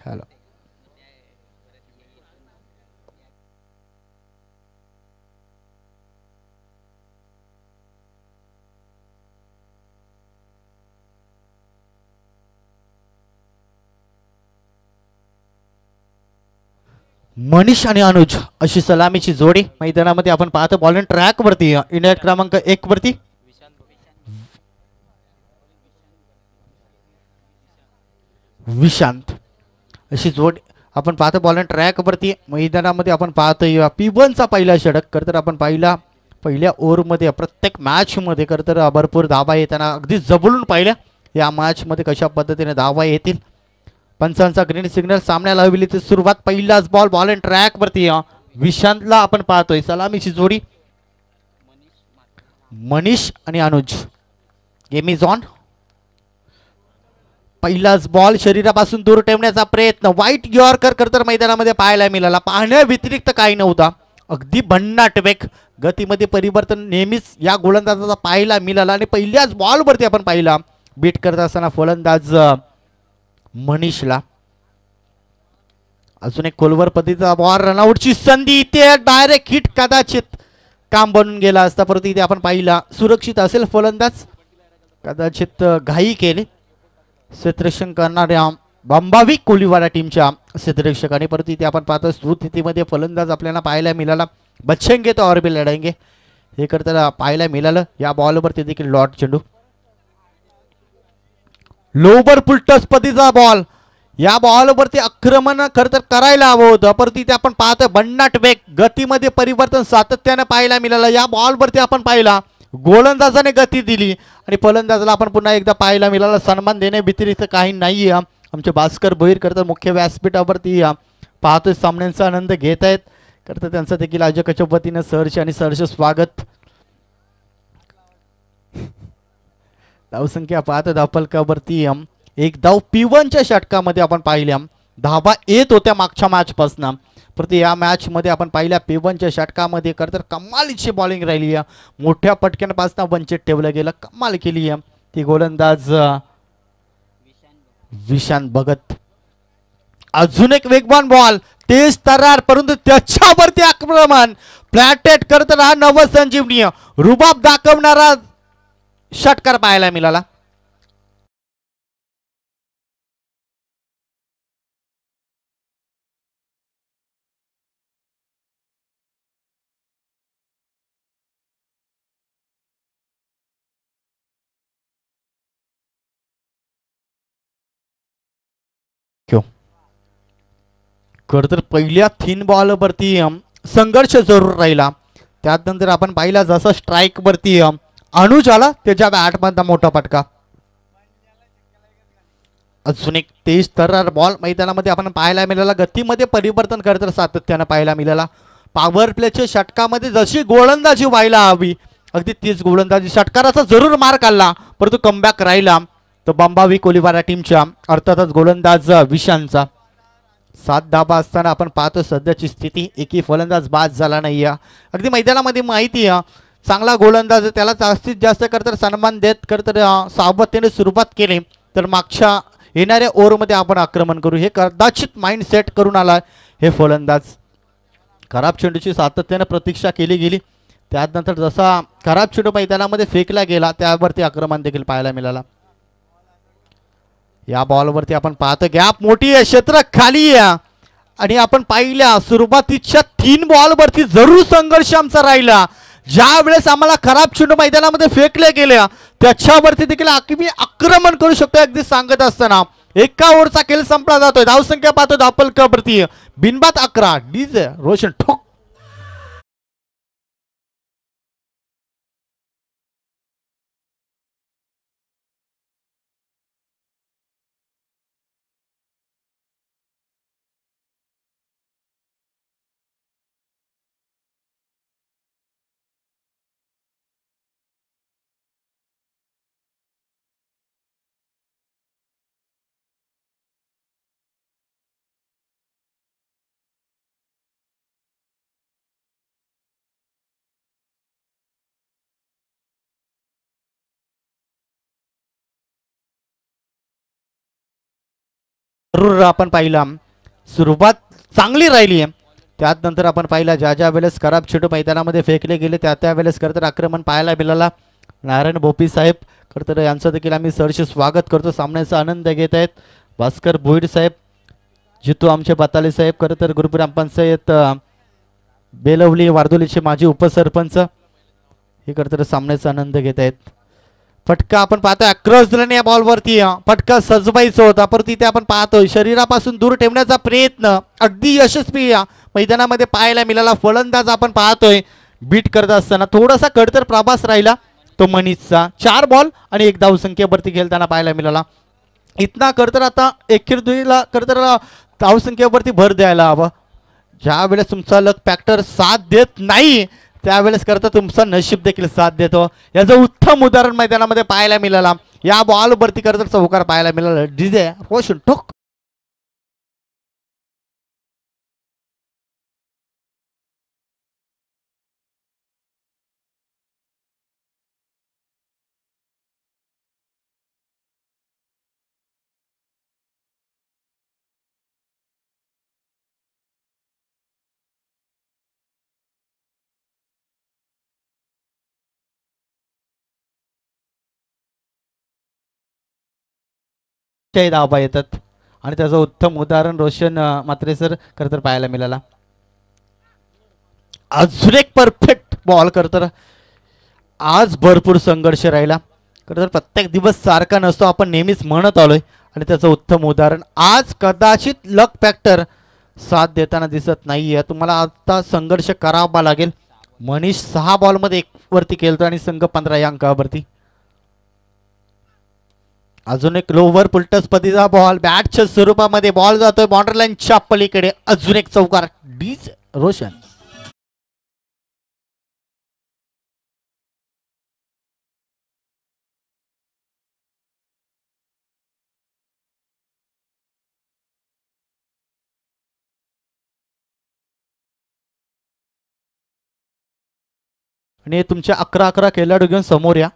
Hello. Manish आणि अनुज अशी सलामीची जोडी मैदानामध्ये आपण पाहतो. बॉल ट्रॅक वरती इंडिया क्रमांक 1 वरती विशांत अशी जोड आपण पाहतो. बॉल ट्रॅक वरती मैदानामध्ये आपण पाहतोय P1चा पहिला षटक कर तर आपण पाहिला पहिल्या ओव्हरमध्ये प्रत्येक मॅचमध्ये कर तर भरपूर धावा येताना अगदी जबडून पाहिल्या. या मॅचमध्ये कशा पद्धतीने धावा येतील. पंचांचा ग्रीन सिग्नल सामन्याला हवी ती सुरुवात. पहिलाच बॉल बॉल ट्रॅक वरती विशांतला आपण पाहतोय. सलामीची जोडी मनीष आणि अनुज. Game is on. पहिलाच बॉल शरीरापासून दूर ठेवण्याचा प्रयत्न. वाईट यॉर्कर करतर मैदानामध्ये पाहायला मिळाला. पाहण्या व्यतिरिक्त काही नव्हता. अगदी भन्नाट वेग गतीमध्ये परिवर्तन नेहमीच या गोलंदाजाचा पाहायला मिळाला. आणि पहिल्याच बॉलवरती आपण पाहिला बीट करत असताना फलंदाज मनीषला. अजून एक खोलवर पद्धतीचा बॉल रनआउटची संधी. इथे डायरेक्ट हिट कदाचित काम बनून गेला असता परंतु इथे आपण पाहिला सुरक्षित असेल फलंदाज. कदाचित घाई केली क्षेत्ररक्षण करणाऱ्या बंबावी कोलीवाडा टीमच्या क्षेत्ररक्षकाने. परंतु इथे आपण पाहतो स्थितीमध्ये फलंदाज आपल्याला पाहायला मिळाला. बच्चेंगे तो और भी लढेंगे हे करताना पाहायला मिळालं. या बॉलवरती देखील लॉट चेंडू लोबर पुलटस पद्धतीचा बॉल. या बॉलवरती आक्रमण खरं तर करायला हवं होतं परंतु इथे आपण पाहतोय भन्नाट वेग गतीमध्ये परिवर्तन सातत्याने पाहायला मिळालं. या बॉलवरती आपण पाहिला गोलंदाजाने गती दिली आणि फलंदाजाला आपण पुन्हा एकदा पाहायला मिळाला. सन्मान देणे व्यतिरिक्त काही नाही. आमचे भास्कर भोईर करतात मुख्य व्यासपीठावरती पाहतोय सामन्यांचा आनंद घेत आहेत. करतं त्यांचं देखील आयोजकाच्या वतीनं सहर्ष आणि सहर्ष स्वागत. धावसंख्या पाहत धावफलकावरती एक धाव P1च्या षटकामध्ये आपण पाहिल्या. धावा येत होत्या मागच्या मॅचपासून परंतु या मॅचमध्ये आपण पाहिल्या P1च्या षटकामध्ये कर तर कमालीची बॉलिंग राहिली. मोठ्या पटक्यांपासून वंचित ठेवलं गेलं. कमाल केली ती गोलंदाज विशांत भगत. अजून एक वेगवान बॉल तेज तरार परंतु त्याच्यावरती आक्रमण फ्लॅटेट करत हा नवसंजीवनी रुबाब दाखवणारा षटकार पाहायला मिळाला. खर तर पहिल्या 3 बॉलवरती संघर्ष जरूर राहिला. त्यानंतर आपण पाहिला जसं स्ट्राईक वरती अनुज आला त्याच्या बॅटमधला मोठा फटका. अजून एक तेज तर्रार बॉल मैदानामध्ये आपण पाहायला मिळाला. गतीमध्ये परिवर्तन करत सातत्यानं पाहायला मिळाला. पॉवर प्लेच्या षटकामध्ये जशी गोलंदाजी व्हायला हवी अगदी तीच गोलंदाजी षटकाराचा जरूर मार काढला परंतु कमबॅक राहिला. तर बंबावी कोलीवाडा टीमच्या अर्थातच गोलंदाज विशांतचा 7 धाबा असताना आपण पाहतो सध्याची स्थिती एकही फलंदाज बाद झाला नाही. अगदी मैदानामध्ये माहिती चांगला गोलंदाज त्याला जास्तीत जास्त करतर सन्मान देत करतर सावधतेने सुरुवात केली तर मागच्या येणाऱ्या ओव्हरमध्ये आपण आक्रमण करू हे कदाचित माइंड सेट करून आला हे फलंदाज. खराब चेंडूची सातत्याने प्रतीक्षा केली गेली. त्यानंतर जसा खराब चेंडू मैदानामध्ये फेकला गेला त्यावरती आक्रमण देखील पाहायला मिळाला. या बॉलवरती आपण पाहतो गॅप मोठी आहे क्षेत्र खाली आहे आणि आपण पाहिल्या सुरुवातीच्या 3 बॉलवरती जरूर संघर्ष आमचा राहिला. ज्या वेळेस आम्हाला खराब चेंडू मैदानामध्ये फेकले गेले त्याच्यावरती देखील आम्ही आक्रमण करू शकतो. अगदी सांगत असताना एका ओव्हरचा खेळ संपला जातोय. धावसंख्या पाहतो धावफलकावरती बिनबाद 11 डीजे रोशन ठोक जरूर आपण पाहिला सुरुवात चांगली राहिली आहे. त्यात नंतर आपण पाहिला ज्या ज्या वेळेस खराब चेंडू मैदानामध्ये फेकले गेले त्या वेळेस खरं तर आक्रमण पाहायला मिळाला. नारायण भोपी साहेब खरं तर यांचं देखील आम्ही सहर्ष स्वागत करतो. सामन्याचा आनंद घेत आहेत भास्कर भोईर साहेब, जितू आमचे बताले साहेब, खरं तर ग्रामपंचायत बेलवली वारदोलीचे माजी उपसरपंच हे खरं तर सामन्याचा आनंद घेत आहेत. फटका आपण पाहतोय अक्रॉस दिल्याने या बॉलवरती फटका सजवायचा होता, परंतु तिथे आपण पाहतोय शरीरापासून दूर ठेवण्याचा प्रयत्न अगदी यशस्वी या मैदानामध्ये पाहायला मिळाला. फलंदाज आपण पाहतोय बीट करत असताना थोडासा खडतर प्रभास राहिला तो मनीषचा. 4 बॉल आणि 1 धावसंख्येवरती खेळताना पाहायला मिळाला. इतना खडतर आता एकेरला खडतर धावसंख्येवरती भर द्यायला हवं. ज्या वेळेस तुमचा लक फॅक्टर साथ देत नाही त्यावेळेस करता तुमचा नशीब देखील साथ देतो. याचं उत्तम उदाहरण मैदानामध्ये पाहायला मिळाला. या बॉलवरती करता चौकार पाहायला मिळाला. डीजे रोशन ठोक धावा येतात आणि त्याचं उत्तम उदाहरण रोशन मात्रे सर खरं तर पाहायला मिळाला. अजून एक परफेक्ट बॉल करतर आज भरपूर संघर्ष राहिला. खरं तर प्रत्येक दिवस सारखा नसतो आपण नेहमीच म्हणत आलोय आणि त्याचं उत्तम उदाहरण आज कदाचित लक फॅक्टर साथ देताना दिसत नाहीये. तुम्हाला आता संघर्ष करावा लागेल. मनीष 6 बॉलमध्ये 1 वरती खेळतो आणि संघ 15 या अंकावरती. अजून एक लोवर पुलटस पतीचा बॉल बॅटच्या स्वरूपामध्ये बॉल जातोय बॉर्डर लाईनच्या पलीकडे. अजून एक चौकार डीज रोशन. आणि तुमच्या 11 खेळाडू घेऊन समोर या.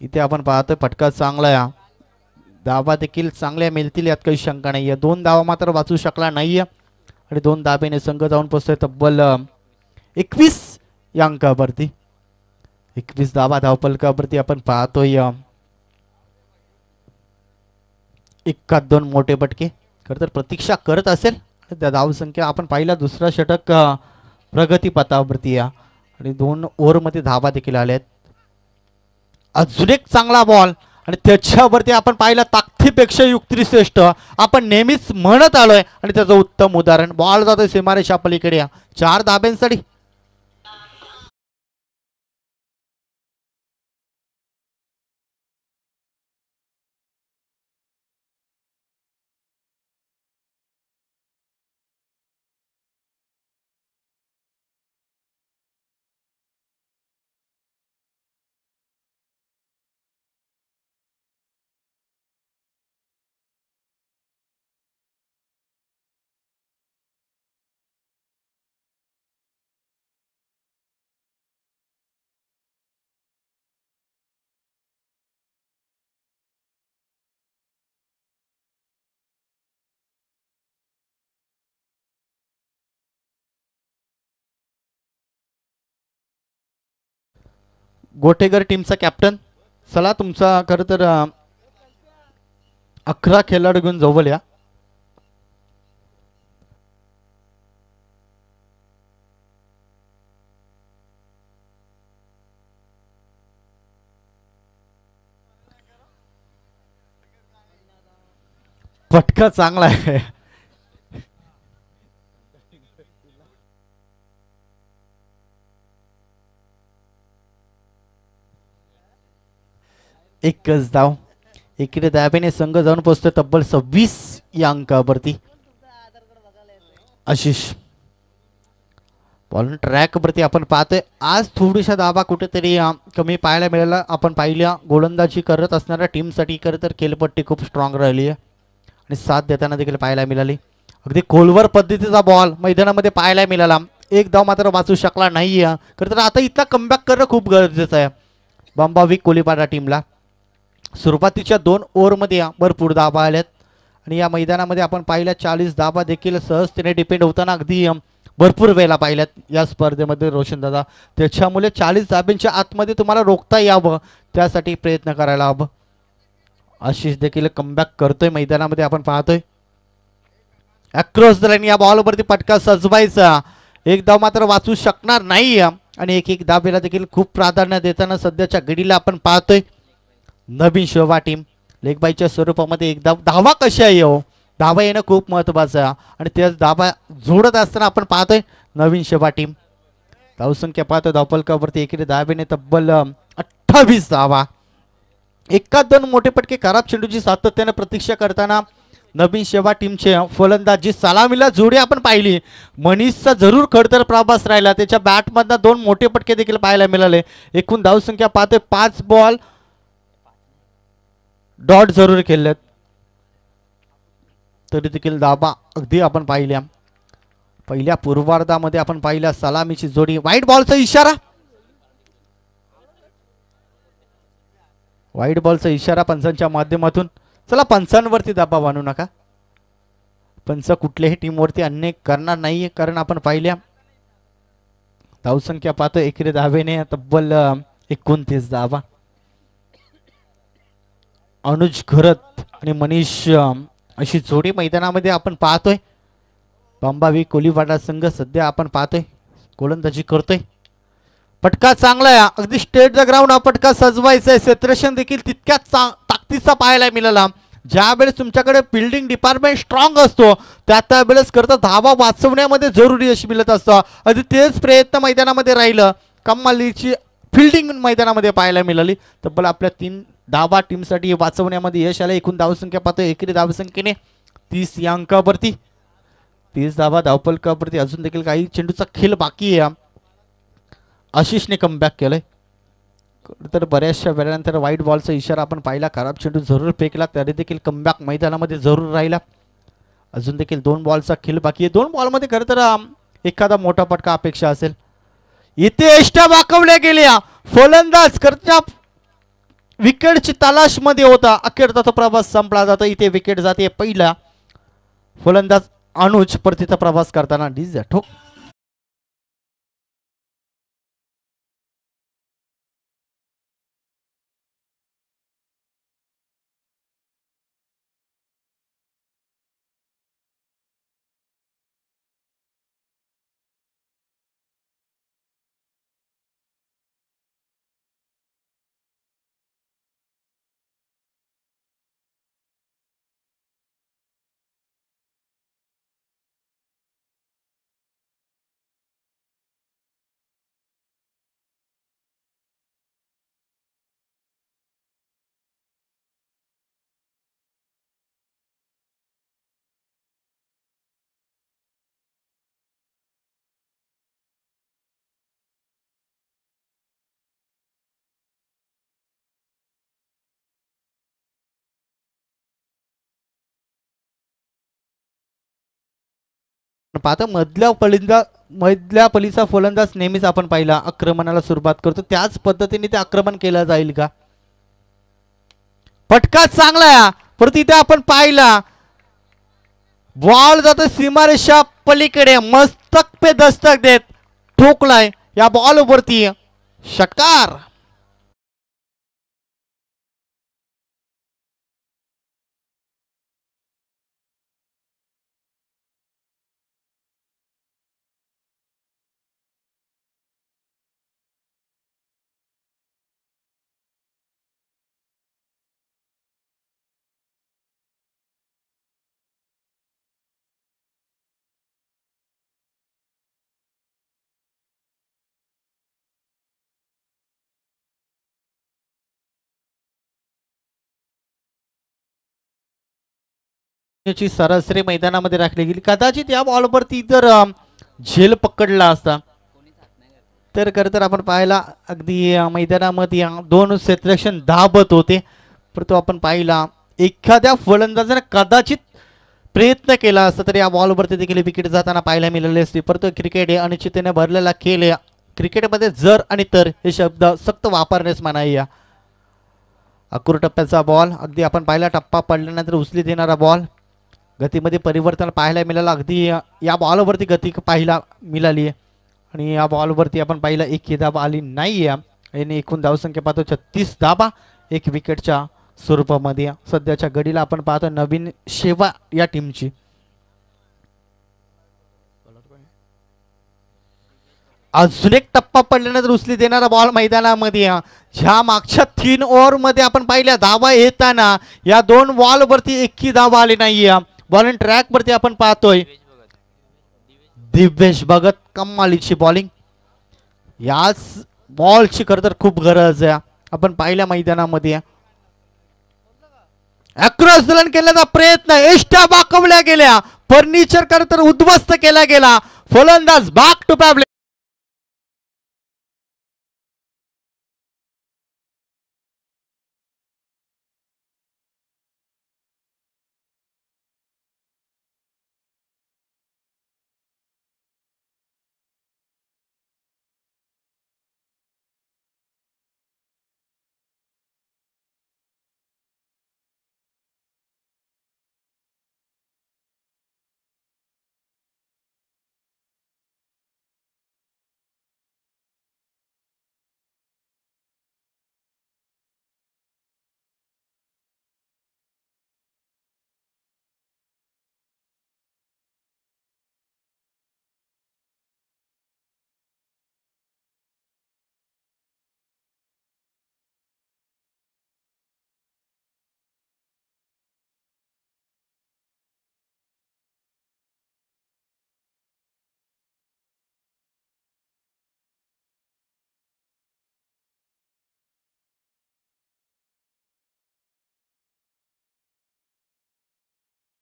इथे आपण पाहतोय फटका चांगला या धावा देखील चांगल्या मिळतील यात काही शंका नाहीये. 2 धावा मात्र वाचू शकला नाहीये आणि 2 धाब्याने संघ जाऊन पोहोचतोय तब्बल 21 या अंकावरती. 21 धावा धावफलकावरती आपण पाहतोय. 1-2 मोठे पटके खरं तर प्रतीक्षा करत असेल. त्या धावसंख्या आपण पाहिला दुसरा षटक प्रगती पथावरती या आणि 2 ओव्हरमध्ये धावा देखील आल्यात. अजून एक चांगला बॉल आणि त्याच्यावरती आपण पाहिला ताकदीपेक्षा युक्ती श्रेष्ठ आपण नेहमीच म्हणत आलोय आणि त्याचं उत्तम उदाहरण. बॉल जातोय सीमारेषा पलीकडे या 4 धाब्यांसाठी. गोटेगर टीमचा कॅप्टन चला तुमचा खरं तर 11 खेळाडू घेऊन जवळ या. फटका चांगला आहे. एकच धाव. इकडे दाब्याने संघ जाऊन पोहोचतोय तब्बल 26 या अंकावरती. आशिष बॉल ट्रॅक वरती आपण पाहतोय आज थोडीशा धावा कुठेतरी कमी पाहायला मिळाला. आपण पाहिल्या गोलंदाजी करत असणाऱ्या टीमसाठी खरं तर खेळपट्टी खूप स्ट्रॉंग राहिली आहे आणि साथ देताना देखील पाहायला मिळाली. अगदी खोलवर पद्धतीचा बॉल मैदानामध्ये पाहायला मिळाला. 1 धाव मात्र वाचू शकला नाही खरं तर आता इथला कमबॅक करणं खूप गरजेचं आहे बंबाविक कोलीपाडा टीमला. सुरुवातीच्या 2 ओव्हरमध्ये भरपूर धाबा आल्यात आणि या मैदानामध्ये आपण पाहिल्या 40 धाबा देखील सहजतेने डिपेंड होताना अगदी भरपूर वेळेला पाहिल्यात या स्पर्धेमध्ये रोशनदादा. त्याच्यामुळे 40 धाब्यांच्या आतमध्ये तुम्हाला रोखता यावं त्यासाठी प्रयत्न करायला हवं. आशिष देखील कमबॅक करतोय मैदानामध्ये आपण पाहतोय. अक्रॉस द लाईन या बॉलवरती पटका सजवायचा, एक धाव मात्र वाचू शकणार नाही आणि एक धावेला देखील खूप प्राधान्य देताना सध्याच्या घडीला आपण पाहतोय नवीन शोभा टीम. लेगबाईच्या स्वरूपामध्ये एक धावा कशी आहे हो, धावा येणं खूप महत्त्वाचं आहे आणि त्याच धावा जोडत असताना आपण पाहतोय नवीन शोभा टीम. धावसंख्या पाहतोय धावफलकावरती एकेरी धावेने तब्बल 28 धावा. एकाच दोन मोठे पटके खराब चेंडूची सातत्याने प्रतीक्षा करताना नवीन शेवा टीमचे फलंदाजी सलामीला जोडी आपण पाहिली. मनीषचा जरूर खडतर प्रवास राहिला, त्याच्या बॅटमधनं 2 मोठे पटके देखील पाहायला मिळाले. एकूण धावसंख्या पाहतोय 5 बॉल डॉट जरूर केलेत तरी देखील धाबा अगदी आपण पाहिल्या. पहिल्या पूर्वार्धामध्ये आपण पाहिल्या सलामीची जोडी. वाईट बॉलचा इशारा, वाईट बॉलचा इशारा पंचांच्या माध्यमातून. चला पंचांवरती दबाव आणू नका, पंच कुठल्याही टीमवरती अन्याय करणार नाहीये कारण आपण पाहिल्या धावसंख्या पाहतो एकेरी धावेने तब्बल 29 धावा. अनुज घरत आणि मनीष अशी जोडी मैदानामध्ये आपण पाहतोय. बांबावी कोलीवाडा संघ सध्या आपण पाहतोय गोलंदाजी करतोय. पटका चांगला आहे, अगदी स्टेट द ग्राउंड हा पटका सजवायचा आहे. सेत्रेशन देखील तितक्याच ताकदीचा पाहायला मिळाला. ज्या वेळेस तुमच्याकडे फिल्डिंग डिपार्टमेंट स्ट्रॉंग असतो त्यावेळेस करता धावा वाचवण्यामध्ये जरुरी यश मिळत असतं. अगदी तेच प्रयत्न मैदानामध्ये राहिलं. कमालीची फिल्डिंग मैदानामध्ये पाहायला मिळाली. तब्बल आपल्या 3 धावा टीमसाठी वाचवण्यामध्ये यश आलं. एकूण धावसंख्या पाहतो एकेरी धावसंख्येने 30 या अंकावरती 30 धावा धावफलकावरती. अजून देखील काही चेंडूचा खेळ बाकी आहे. आशिषने कमबॅक केलंय तर बऱ्याचशा वेळानंतर वाईट बॉलचा इशारा आपण पाहिला. खराब चेंडू जरूर फेकला तरी देखील कमबॅक मैदानामध्ये जरूर राहिला. अजून देखील 2 बॉलचा खेळ बाकी आहे. 2 बॉलमध्ये खरं तर एखादा मोठा पटका अपेक्षा असेल. इथे एष्टा वाकवल्या गेल्या. फलंदाज करता विकेटची तलाश मध्ये होता. अखेरचा तो प्रवास संपला जातो. इथे विकेट जाते. पहिला फलंदाज अनुज परतीचा प्रवास करताना डीज ठोक. पाहता मधल्या पलीचा फलंदाज नेहमीच आपण पाहिला आक्रमणाला सुरुवात करतो. त्याच पद्धतीने ते आक्रमण केलं जाईल का. पटका चांगला आहे परंतु इथे आपण पाहिला बॉल जातो सीमारेषा पलीकडे. मस्तक पे दस्तक देत ठोकलाय या बॉल वरती षटकार. ची सरासरी मैदानामध्ये राखली गेली. कदाचित या बॉलवरती जर झेल पकडला असता तर खरं तर आपण पाहिला अगदी मैदानामध्ये 2 क्षेत्ररक्षण धाबत होते. परंतु आपण पाहिला एखाद्या फलंदाजाने कदाचित प्रयत्न केला असता तर या बॉलवरती देखील विकेट जाताना पाहायला मिळाले असते. परंतु क्रिकेट हे अनिश्चिततेने भरलेला खेळ आहे. क्रिकेटमध्ये जर आणि तर हे शब्द सक्त वापरण्यास मनाई. अकुर टप्प्याचा बॉल, अगदी आपण पाहिला टप्पा पडल्यानंतर उचली देणारा बॉल. गतीमध्ये परिवर्तन पाहायला मिळालं, अगदी या बॉलवरती गती पाहायला मिळाली आहे. आणि या बॉलवरती आपण पाहिलं एक धाबा आली नाही आहे. आणि एकूण धावसंख्या पाहतो 36 धाबा एक विकेटच्या स्वरूपामध्ये. सध्याच्या घडीला आपण पाहतो नवीन शेवा या टीमची. अजून एक टप्पा पडल्यानंतर उचली देणारा बॉल मैदानामध्ये. ज्या मागच्या 3 ओव्हरमध्ये आपण पाहिल्या धावा येताना या 2 बॉलवरती एकही धावा आली नाहीये. बॉलिंग ट्रॅक वरती आपण पाहतोय दिव्येश भगत, कमालीची बॉलिंग. याच बॉलची खरं तर खूप गरज आहे. आपण पाहिल्या मैदानामध्ये अक्रॉस दलन केल्याचा प्रयत्न, एष्टा बाकवल्या गेल्या, फर्निचर खरं तर उद्ध्वस्त केला गेला. फलंदाज बॅक टू बॅक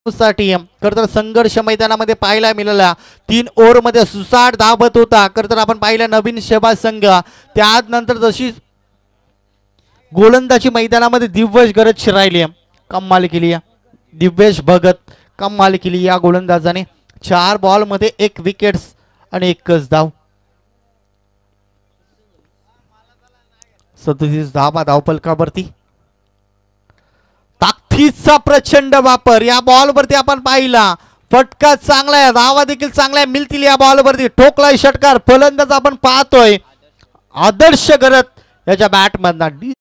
साठी खरं तर संघर्ष मैदानामध्ये पाहायला मिळाला. 3 ओव्हरमध्ये 60 धावत होता. खरं तर आपण पाहिलं नवीन शेबाज संघ. त्यानंतर जशी गोलंदाजी मैदानामध्ये दिव्येश गरज शिरायली, कमाल केली दिव्येश भगत, कमाल केली या गोलंदाजाने. 4 बॉलमध्ये 1 विकेट्स आणि 1च धाव. 37 धावा धावपलकावरती. ताकदीचा प्रचंड वापर या बॉलवरती आपण पाहिला. फटका चांगला आहे, धावा देखील चांगल्या मिळतील या बॉलवरती. ठोकलाय षटकार, फलंदाज आपण पाहतोय आदर्श करत याच्या बॅटमधनं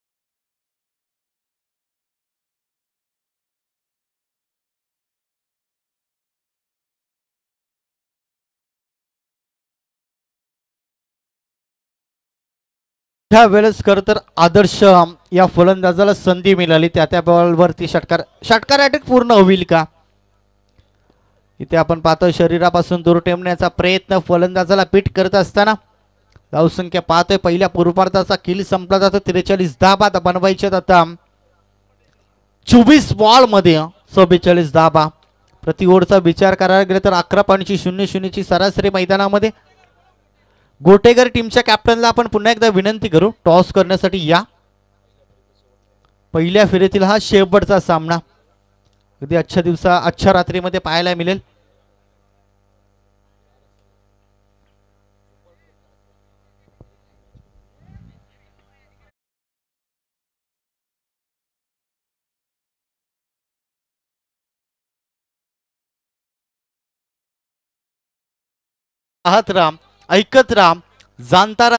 त्या वेळेस खरं तर आदर्श या फलंदाजाला संधी मिळाली. त्या बॉलवरती षटकार अटॅक पूर्ण होईल का? इथे आपण पाहतोय शरीरापासून दूर ठेवण्याचा प्रयत्न फलंदाजाला पीठ करत असताना. धावसंख्या पाहतोय पहिल्या पूर्वार्धाचा किल संपला जातो. 43 धाबा बनवायचे आता 24 बॉल मध्ये 44 धाबा. प्रति ओव्हरचा विचार करायला गेला तर 11.00 ची सरासरी मैदानामध्ये. गोटेगर टीमच्या कॅप्टनला आपण पुन्हा एकदा विनंती करू टॉस करण्यासाठी या. पहिल्या फेरीतील हा शेवटचा सामना अगदी आजच्या रात्रीमध्ये पाहायला मिळेल. पाहत राम, ऐकत राम, जाणता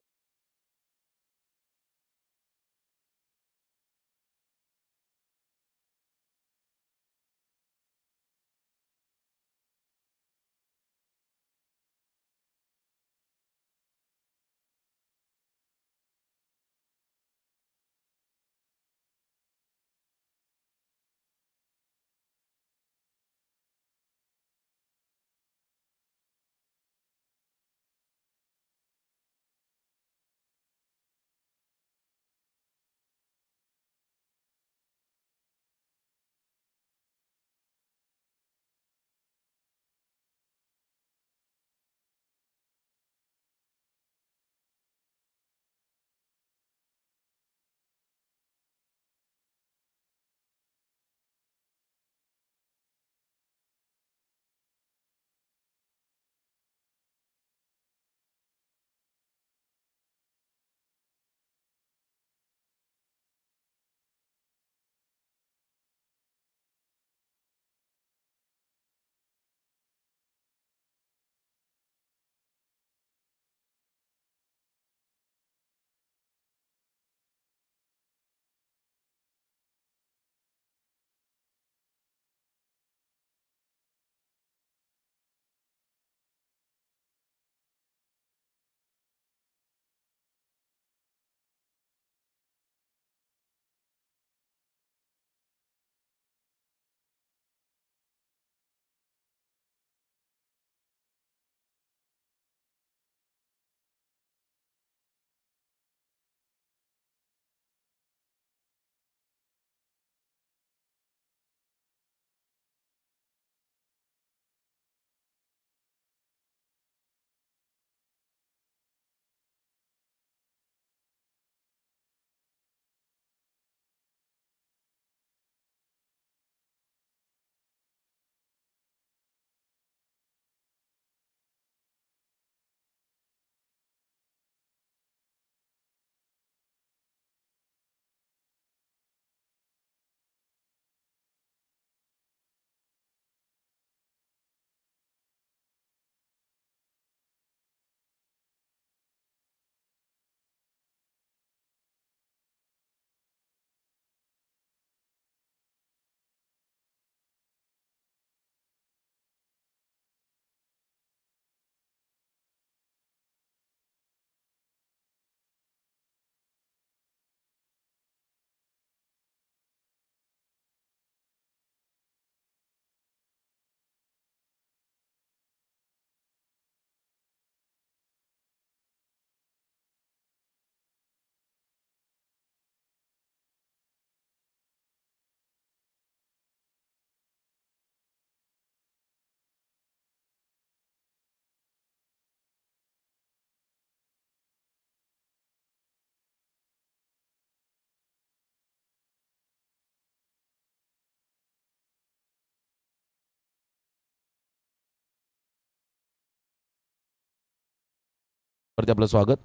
वरती आपलं स्वागत.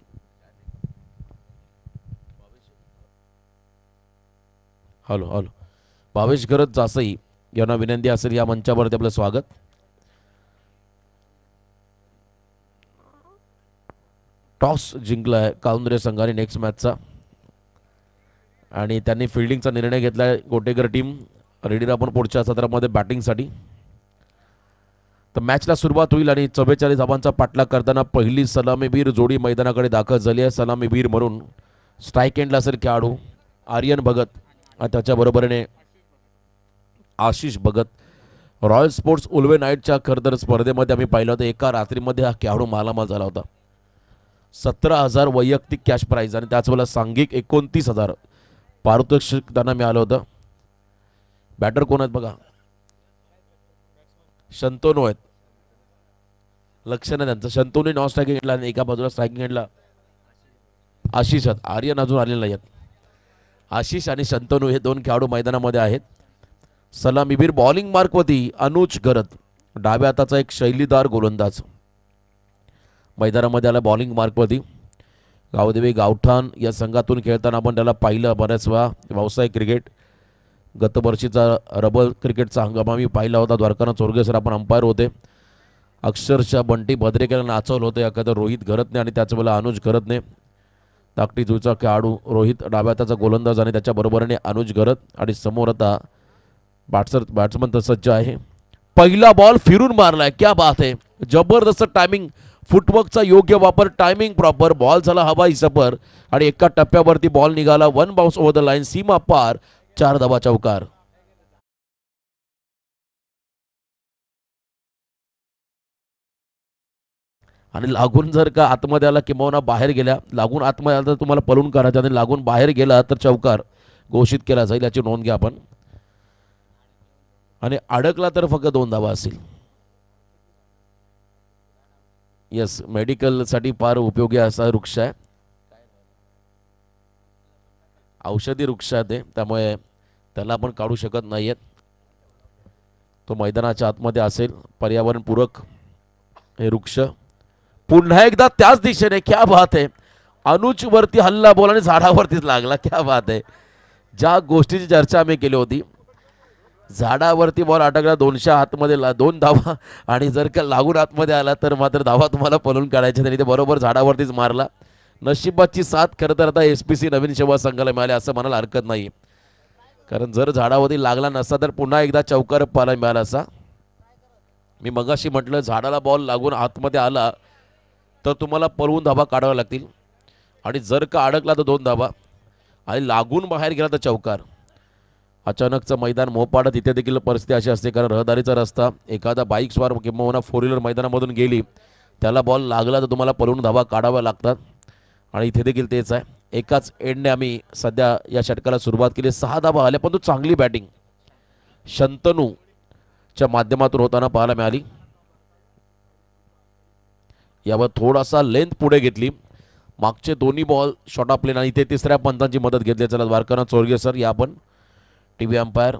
Hello hello. भावेश गरज जासई यांना विनंती असेल या मंचावरती आपलं स्वागत. टॉस जिंकलाय काउंद्रे संघाने नेक्स्ट मॅचचा आणि त्यांनी फिल्डिंगचा निर्णय घेतलाय. गोटेकर टीम रेडी आपण पुढच्या सत्रामध्ये बॅटिंगसाठी. तर मॅचला सुरुवात होईल आणि 44 धावांचा पाठलाग करताना पहिली सलामीवीर जोडी मैदानाकडे दाखल झाली आहे. सलामीवीर म्हणून स्ट्राईक एंडला असेल खेळाडू आर्यन भगत आणि त्याच्याबरोबरीने आशिष भगत. रॉयल स्पोर्ट्स उल्वे नाईटच्या खरं तर स्पर्धेमध्ये आम्ही पाहिलं होतं एका रात्रीमध्ये हा खेळाडू मालामाल झाला होता. 17,000 वैयक्तिक कॅश प्राईज आणि त्याचवेळेला सांघिक 29,000 पारितोषिक त्यांना मिळालं होतं. बॅटर कोण आहेत बघा, शंतनू आहेत. लक्ष नाही त्यांचं. शंतनूने नॉन स्ट्रायकिंग एंडला आणि एका बाजूला स्ट्रायकिंग एंडला आशिष आहेत. आर्यन अजून आलेले नाही आहेत. आशिष आणि शंतनू हे दोन खेळाडू मैदानामध्ये आहेत. सलामीवीर बॉलिंग मार्कवरती अनुज गरत, डाव्या हाताचा एक शैलीदार गोलंदाज मैदानामध्ये आला बॉलिंग मार्कवरती. गावदेवी गावठाण या संघातून खेळताना आपण त्याला पाहिलं बऱ्याच वेळा. व्यावसायिक क्रिकेट गत वर्षीचा रबल क्रिकेटचा हंगाम आम्ही पाहिला होता. द्वारकानाथ चोरगे सर आपण अंपायर होते. अक्षरशः बंटी भद्रेकरला नाचवलं होतं एखादं रोहित घरतने आणि त्याच वेळेला अनुज घरतने. धाकटी जुचा खेळाडू रोहित डाव्या हाताचा गोलंदाज आणि त्याच्याबरोबरीने अनुज घरत आणि समोर आता बॅट्समन तर सज्ज आहे. पहिला बॉल फिरून मारलाय. क्या बात आहे. जबरदस्त टायमिंग, फुटवर्कचा योग्य वापर, टायमिंग प्रॉपर. बॉल झाला हवाई सफर आणि एका टप्प्यावरती बॉल निघाला. One bounce over the line, सीमा पार, 4 धावा चौकार. आणि लागून जर का आतमध्ये आला किंवा बाहेर गेल्या, लागून आतमध्ये आला तर तुम्हाला पळून काढायचं आणि लागून बाहेर गेला तर चौकार घोषित केला जाईल. याची नोंद घ्या आपण. आणि अडकला तर फक्त 2 धावा असतील. येस, मेडिकलसाठी फार उपयोगी असा वृक्ष आहे. औषधी वृक्ष आहे ते, त्यामुळे त्याला आपण काढू शकत नाहीयेत. तो मैदानाच्या आतमध्ये असेल. पर्यावरणपूरक हे वृक्ष. पुन्हा एकदा त्याच दिशेने. क्या बात आहे. अनुज वरती हल्ला बॉल आणि झाडावरतीच लागला. क्या बात आहे. ज्या गोष्टीची चर्चा आम्ही केली होती, झाडावरती बॉल अटकला, 200 आतमध्ये 2 धावा आणि जर का लागून आतमध्ये आला तर मात्र धावा तुम्हाला पळून काढायचे. त्यांनी ते बरोबर झाडावरतीच मारला. नशिबाची साथ खरं तर आता SPC नवीन सेवा संघाला मिळाले असं म्हणायला हरकत नाही. कारण जर झाडावरती लागला नसता तर पुन्हा एकदा चौकार पाहायला मिळाला असा. मी मगाशी म्हटलं झाडाला बॉल लागून आतमध्ये आला तर तुम्हाला पळवून धावा काढाव्या लागतील आणि जर का अडकला तर 2 धावा आणि लागून बाहेर गेला तर चौकार. अचानकचं मैदान मोपाडत इथे देखील परिस्थिती अशी असते कारण रहदारीचा रस्ता. एखादा बाईक स्वार किंवा 4 व्हीलर मैदानामधून गेली, त्याला बॉल लागला तर तुम्हाला पळवून धावा काढाव्या लागतात आणि इथे देखील तेच आहे. एकाच एंडने आम्ही सध्या या षटकाला सुरुवात केली. 6 धावा आल्या, पण तो चांगली बॅटिंग शंतनूच्या माध्यमातून होताना पाहायला मिळाली. यावर थोडासा लेंथ पुढे घेतली. मागचे दोन्ही बॉल शॉर्ट ऑफ प्लेन आणि इथे तिसऱ्या पंचांची मदत घेतली. चला द्वारकानाथ चोरगे सर या आपण TV अंपायर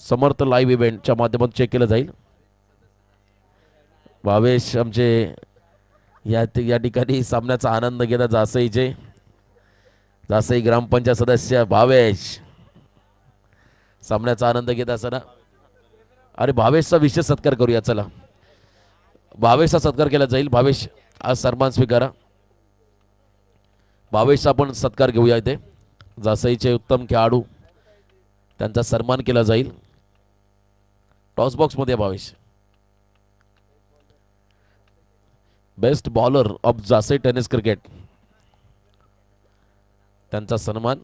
समर्थ लाईव्ह इव्हेंटच्या माध्यमातून चेक केलं जाईल. भावेश आमचे या ठिकाणी सामन्याचा आनंद घेतात. जासई ग्रामपंचायत सदस्य भावेश सामन्याचा आनंद घेत असताना. अरे भावेशचा विशेष सत्कार करूया. चला भावेशचा सत्कार केला जाईल. भावेश आज सन्मान स्वीकारा. भावेशचा आपण सत्कार घेऊया. इथे जासईचे उत्तम खेळाडू त्यांचा सन्मान केला जाईल. टॉस बॉक्समध्ये Bhavesh best bowler of Jasai tennis cricket त्यांचा सन्मान.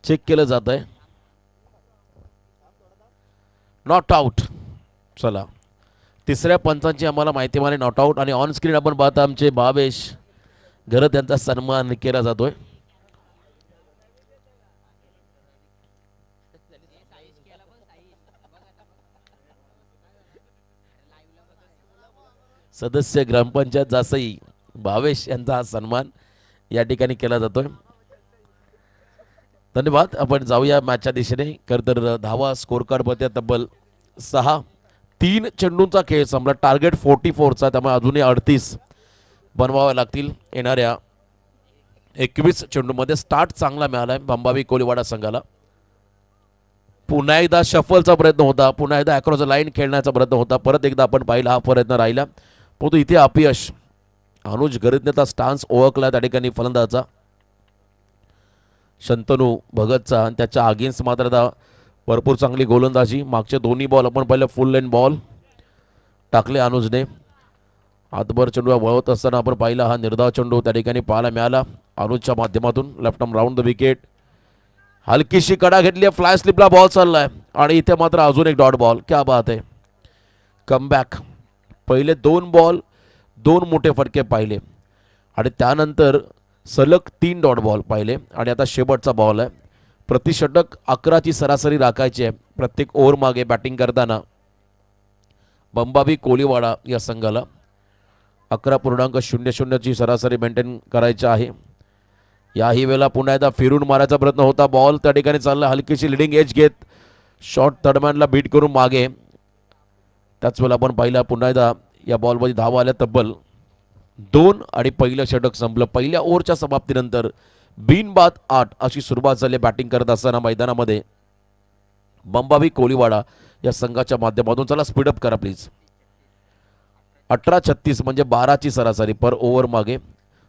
चेक केलं जात आहे. Not out. चला तिसऱ्या पंचांची आम्हाला माहिती मिळाली नॉट आउट आणि ऑन स्क्रीन आपण पाहता आमचे भावेश घरत यांचा सन्मान केला जातोय. सदस्य ग्रामपंचायत जासई भावेश यांचा हा सन्मान या ठिकाणी केला जातोय. धन्यवाद. आपण जाऊया मॅचच्या दिशेने. खरं तर धावा स्कोर कार्डमध्ये तब्बल 6. 3 चेंडूंचा खेळ संपला. टार्गेट 44चा, त्यामुळे अजूनही 38 बनवावे लागतील. येणाऱ्या 21 चेंडूमध्ये स्टार्ट चांगला मिळाला आहे बंबावी कोलीवाडा संघाला. पुन्हा एकदा शफलचा प्रयत्न होता, पुन्हा एकदा अक्रॉस द लाईन खेळण्याचा प्रयत्न होता. परत एकदा आपण पाहिला हा प्रयत्न राहिला, परंतु इथे अपयश. अनुज गरितनेचा स्टान्स ओळखला त्या ठिकाणी फलंदाजा शंतनू भगतचा, आणि त्याच्या अगेन्स्ट मात्र आता भरपूर चांगली गोलंदाजी. मागचे दोन्ही बॉल आपण पाहिलं फुल लेन बॉल टाकले अनुजने. हातभर चेंडू वळवत असताना आपण पाहिला हा निर्धाव चेंडू त्या ठिकाणी पाहायला मिळाला अनुजच्या माध्यमातून. Left arm round the wicket. हलकीशी कडा घेतली, फ्लाय स्लिपला बॉल चाललाय आणि इथे मात्र अजून एक डॉट बॉल. क्या बात आहे. कमबॅक. पहिले 2 बॉल 2 मोठे फटके पाहिले आणि त्यानंतर सलग 3 डॉट बॉल पाहिले आणि आता शेवटचा बॉल आहे. प्रतिषटक 11ची सरासरी राखायची आहे प्रत्येक ओव्हर मागे बॅटिंग करताना बंबावी कोलीवाडा या संघाला. 11.00ची सरासरी मेंटेन करायची आहे. याही वेळेला पुन्हा एकदा फिरून मारायचा प्रयत्न होता. बॉल त्या ठिकाणी चालला, हलकीशी लिडिंग एज घेत शॉट थर्डमॅनला बीट करून मागे. त्याच वेळेला आपण पाहिला पुन्हा एकदा या बॉलमध्ये धावा आल्या तब्बल 2 आणि पहिलं षटक संपलं. पहिल्या ओव्हरच्या समाप्तीनंतर बिनबाद 8 अशी सुरुवात झाली बॅटिंग करत असताना मैदानामध्ये बंबावी कोलीवाडा या संघाच्या माध्यमातून. चला स्पीडअप करा प्लीज. 18-36 म्हणजे 12ची सरासरी पर ओव्हर मागे.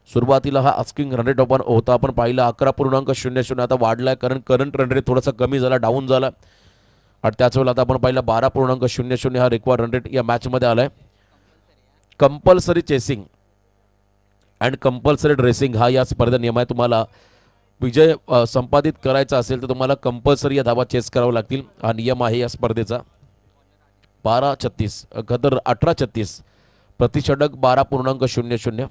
सुरुवातीला हा आस्किंग रन रेट आपण होता, आपण पाहिला 11.00. आता वाढलाय कारण करंट रन रेट थोडासा कमी झाला, डाऊन झाला. आणि त्याच वेळेला आता आपण पाहिला 12.00 हा रिक्वायर्ड रन रेट या मॅचमध्ये आलाय. Compulsory chasing and compulsory dressing हा या स्पर्धेचा नियम आहे. तुम्हाला विजय संपादित करायचा असेल तर तुम्हाला कंपल्सरी या धावा चेस करावं लागतील. हा नियम आहे या स्पर्धेचा. 12-36 खतर 18-36 प्रतिषटक 12.00.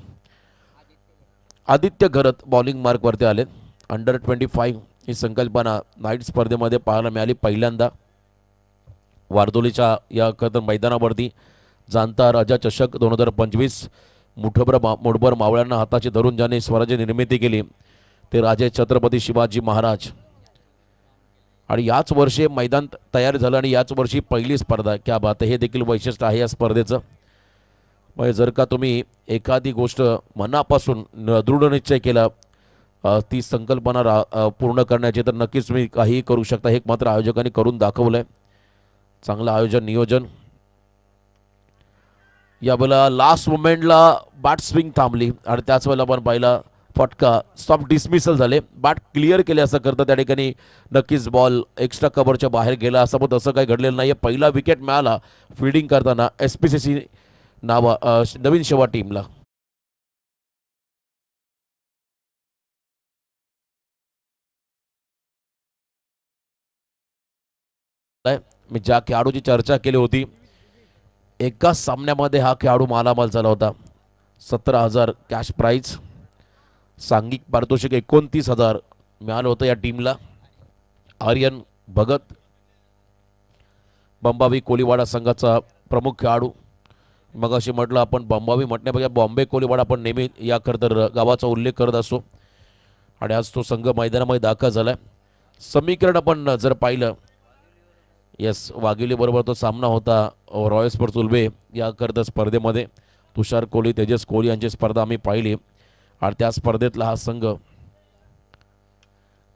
आदित्य घरत बॉलिंग मार्कवरती आले. अंडर 25 ही संकल्पना नाईट स्पर्धेमध्ये पाहायला मिळाली पहिल्यांदा. वारदोलीच्या या खतर मैदानावरती जाणता राजा चषक 2025 मुठभर मावळ्यांना हाताची धरून ज्याने स्वराज्य निर्मिती केली ते राजे छत्रपती शिवाजी महाराज. आणि याच वर्षी मैदान तयार झालं आणि याच वर्षी पहिली स्पर्धा. क्या बात आहे. हे देखील वैशिष्ट्य आहे या स्पर्धेचं. म्हणजे जर का तुम्ही एखादी गोष्ट मनापासून दृढ निश्चय केला ती संकल्पना पूर्ण करण्याची तर नक्कीच तुम्ही काहीही करू शकता. हे मात्र आयोजकांनी करून दाखवलं आहे. चांगलं आयोजन नियोजन. यावेळेला लास्ट मोमेंटला बॅट स्विंग थांबली आणि त्याच वेळेला आपण पाहिला फटका सॉफ्ट डिसमिसल झाले. बॅट क्लिअर केले असं करतं त्या ठिकाणी नक्कीच बॉल एक्स्ट्रा कव्हरच्या बाहेर गेला असं, पण तसं काही घडलेलं नाही. पहिला विकेट मिळाला फिल्डिंग करताना SPCC नवीन शेवा टीमला. मी ज्या खेळाडूची चर्चा केली होती एकाच सामन्यामध्ये हा खेळाडू मालामाल झाला होता. 17,000 कॅश प्राईज, सांघिक पारितोषिक 29,000 मिळालं होतं या टीमला. आर्यन भगत बंबावी कोलीवाडा संघाचा प्रमुख खेळाडू. मग अशी म्हटलं आपण बंबावी म्हटण्यापेक्षा बॉम्बे कोलीवाडा आपण नेहमी या खरं तर गावाचा उल्लेख करत असतो आणि आज तो संघ मैदानामध्ये दाखल झाला आहे. समीकरण आपण जर पाहिलं येस वाघिलीबरोबर तो सामना होता रॉयल स्पोर्ट्स उल्बे या खरं तर स्पर्धेमध्ये. तुषार कोहली तेजस कोहली यांची स्पर्धा आम्ही पाहिली आणि त्या स्पर्धेतला हा संघ.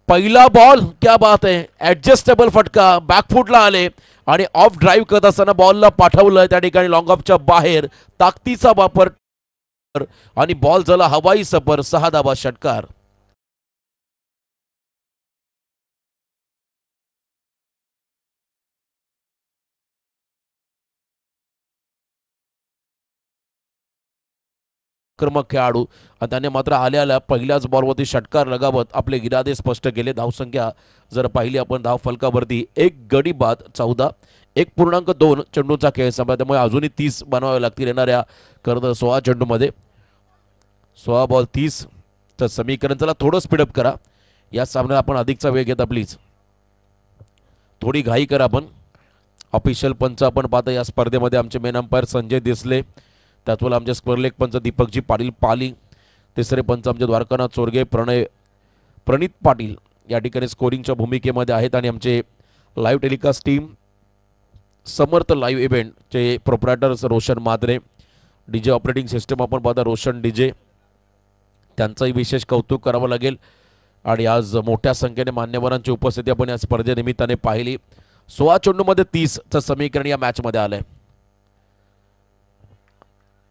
पहिला बॉल क्या बात आहे. ॲडजस्टेबल फटका बॅकफुटला आले आणि ऑफ ड्राईव्ह करत असताना बॉलला पाठवलं त्या ठिकाणी लॉंग ऑफच्या बाहेर. ताकदीचा वापर आणि बॉल झाला हवाई सफर. 6 धावा षटकार. आक्रमक खेळाडू आणि त्याने मात्र आल्या पहिल्याच बॉलवरती षटकार लगावत आपले इरादे स्पष्ट केले. धावसंख्या जर पाहिली आपण धाव फलकावरती 1 गडी बाद 14. 1.2 चेंडूचा खेळ संपला, त्यामुळे अजूनही 30 बनवावे लागतील येणाऱ्या खरं 16 चेंडूमध्ये. 16 बॉल 30 तर समीकरण. चला थोडं स्पीडअप करा. या सामन्यात आपण अधिकचा वेळ घेता प्लीज. थोडी घाई करा आपण. ऑफिशियल पंच आपण पाहता या स्पर्धेमध्ये आमचे मेन अंपायर संजय देसले, त्याचवेळेला आमचे स्क्वेअरलेग पंच दीपकजी पाटील पाली, तिसरे पंच आमचे द्वारकानाथ चोरगे प्रणीत पाटील या ठिकाणी स्कोरिंगच्या भूमिकेमध्ये आहेत आणि आमचे live telecast team Samarth live इव्हेंटचे proprietors Roshan Madre, DJ operating system आपण पाहता रोशन डीजे, त्यांचंही विशेष कौतुक करावं लागेल. आणि आज मोठ्या संख्येने मान्यवरांची उपस्थिती आपण या स्पर्धेनिमित्ताने पाहिली. 16 चेंडूमध्ये 30चं समीकरण या मॅचमध्ये आलंय.